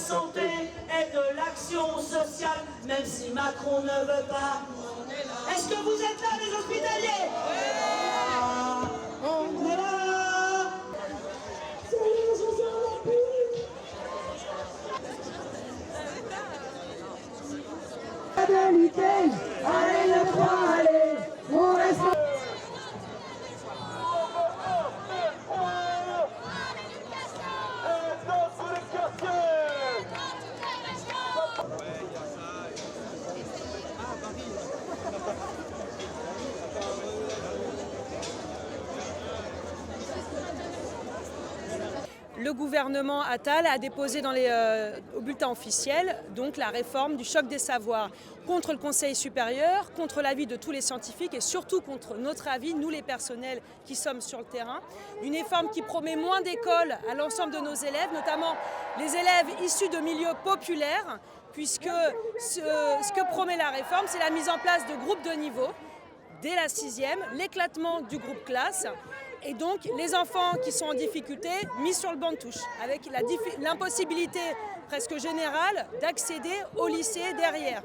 santé et de l'action sociale, même si Macron ne veut pas. Est-ce que vous êtes là, les hospitaliers? On est là. Allez le croix, allez, on reste. Le gouvernement Attal a déposé au bulletin officiel donc la réforme du choc des savoirs contre le Conseil supérieur, contre l'avis de tous les scientifiques et surtout contre notre avis, nous les personnels qui sommes sur le terrain. Une réforme qui promet moins d'écoles à l'ensemble de nos élèves, notamment les élèves issus de milieux populaires, puisque ce que promet la réforme, c'est la mise en place de groupes de niveau dès la 6e, l'éclatement du groupe classe et donc les enfants qui sont en difficulté mis sur le banc de touche, avec l'impossibilité presque générale d'accéder au lycée derrière.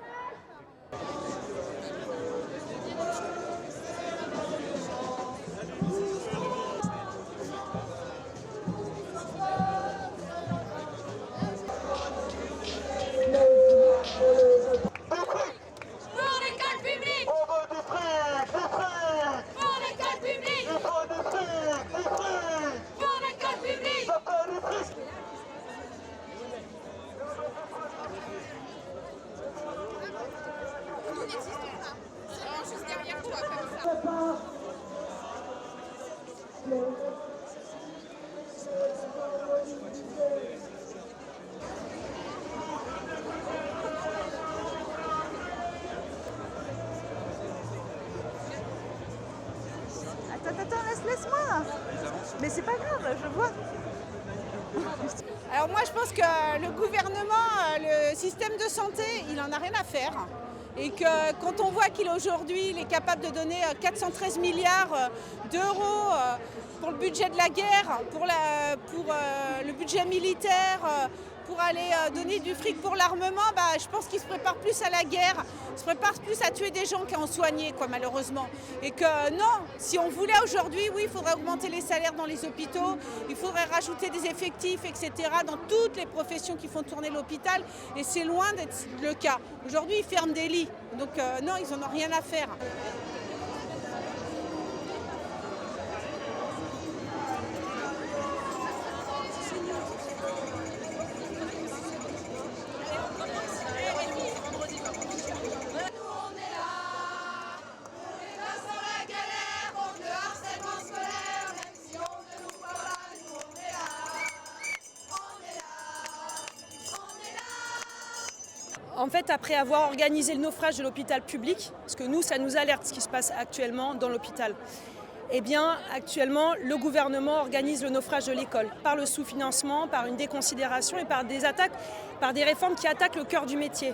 Attends, laisse-moi. Mais c'est pas grave, je vois. Alors moi je pense que le gouvernement, le système de santé, il en a rien à faire. Et que quand on voit qu'il aujourd'hui il est capable de donner 413 milliards d'euros pour le budget de la guerre, pour le budget militaire, pour aller donner du fric pour l'armement, je pense qu'il se prépare plus à la guerre, se prépare plus à tuer des gens qu'à en soigner, malheureusement. Et que non, si on voulait aujourd'hui, oui, il faudrait augmenter les salaires dans les hôpitaux, il faudrait rajouter des effectifs, etc., dans toutes les professions qui font tourner l'hôpital, et c'est loin d'être le cas. Aujourd'hui, ils ferment des lits, donc non, ils n'en ont rien à faire. En fait, après avoir organisé le naufrage de l'hôpital public, parce que nous, ça nous alerte ce qui se passe actuellement dans l'hôpital, eh bien, actuellement, le gouvernement organise le naufrage de l'école par le sous-financement, par une déconsidération et par des attaques, par des réformes qui attaquent le cœur du métier.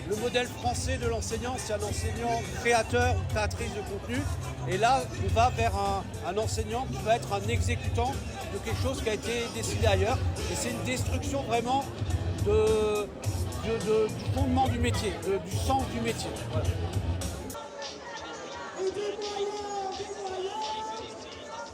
Le modèle français de l'enseignant, c'est un enseignant créateur ou créatrice de contenu. Et là, on va vers un enseignant qui va être un exécutant de quelque chose qui a été décidé ailleurs. Et c'est une destruction vraiment du fondement du métier, du sens du métier. Voilà.